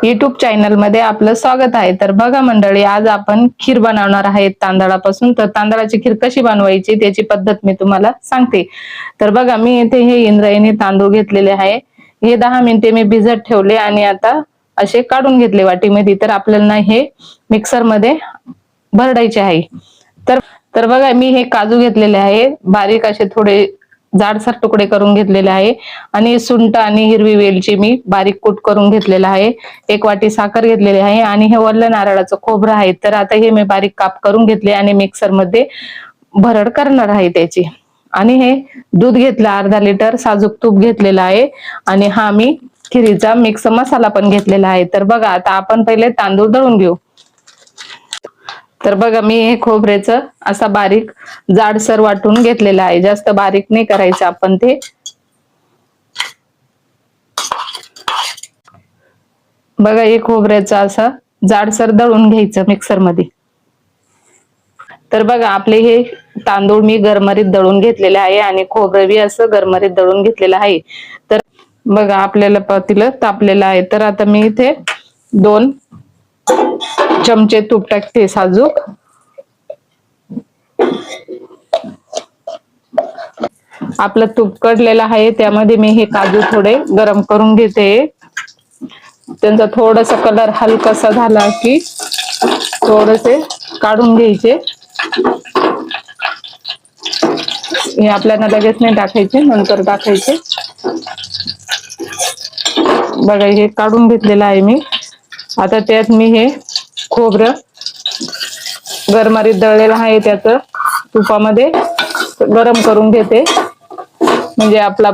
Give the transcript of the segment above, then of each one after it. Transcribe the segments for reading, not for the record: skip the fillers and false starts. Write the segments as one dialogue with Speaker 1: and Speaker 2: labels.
Speaker 1: YouTube channel मध्ये आपलं स्वागत आहे। तर बघा मंडळी, आज आपण खीर बनवणार आहे तांदळापासून। तर तांदळाची खीर कशी बनवायची त्याची पद्धत मी तुम्हाला सांगते। तर बघा, मी इथे हे इंद्रायणी तांदूळ घेतलेले आहे। हे 10 मिनिटे मी भिजत ठेवले आणि आता असे काढून घेतले वाटीमध्ये। तर आपल्याला हे मिक्सर मध्ये भरडायचे आहे। तर बघा, मी हे काजू घेतलेले आहे, बारीक असे थोडे जाडसर तुकडे करून घेतलेले आहे। आणि सुंठ आणि हिरवी वेलची मी बारीक कूट करून घेतलेला आहे। 1 वाटी साखर घेतलेली आहे आणि हे ओल्या नारळाचं खोबरं आहे। तर आता हे मी बारीक काप करून घेतले आणि मिक्सर मध्ये भरड करणार आहे त्याची। आणि हे दूध घेतलं अर्धा लिटर, साजूक तूप घेतलेलं आहे आणि हा मी खिरीचा मिक्स मसाला पण घेतलेला आहे। तर बघा, आता आपण पहिले तांदूळ दळून घेऊ। तर बघा, मी हे खोबऱ्याचं असा बारीक जाडसर वाटून घेतलेला आहे, जास्त बारीक नाही करायचं आपण ते। बघा, हे खोबऱ्याचं असं जाडसर दळून घ्यायचं मिक्सर मध्ये। तर बघा, आपले हे तांदूळ मी गरमरीत दळून घेतलेले आहे आणि खोबरं बी असं गरमरीत दळून घेतलेलं आहे। तर बघा, आपल्याला पातेलं तापलेलं आहे। तर आता मी इथे 2 चमचे तूप टाकते साजूक। आपलं तूप कडलेलं आहे, त्यामध्ये मी हे काजू थोडे गरम करून घेते। त्यांचा थोडासा कलर हलकासा झाला की थोडेसे काढून घ्यायचे। हे आपल्याला लगेच नाही टाकायचे, नंतर टाकायचे। बघा, हे काढून घेतलेलं आहे मी। आता त्यात मी हे खोबरं गरमारीत दळलेलं आहे त्याच तुपामध्ये गरम करून घेते, म्हणजे आपला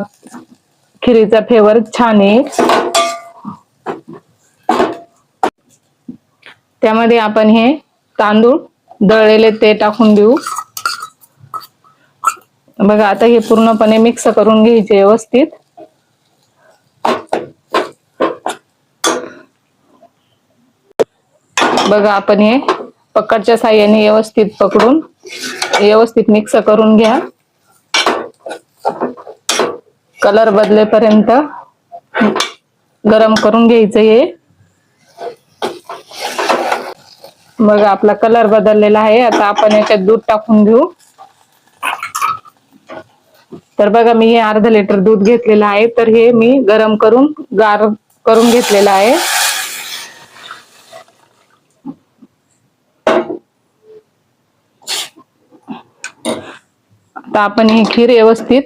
Speaker 1: खिरीचा फ्लेवर छान येईल। त्यामध्ये आपण हे तांदूळ दळलेले ते टाकून देऊ। बघा, आता हे पूर्णपणे मिक्स करून घ्यायचे व्यवस्थित। बघा, आपण हे पकडच्या साहाय्याने व्यवस्थित पकडून व्यवस्थित मिक्स करून घ्या, कलर बदलेपर्यंत गरम करून घ्यायचं हे। बघा, आपला कलर बदललेला आहे। आता आपण याच्यात दूध टाकून घेऊ। तर बघा, मी हे अर्धा लिटर दूध घेतलेलं आहे। तर हे मी गरम करून गार करून घेतलेलं आहे। आता आपण ही खीर व्यवस्थित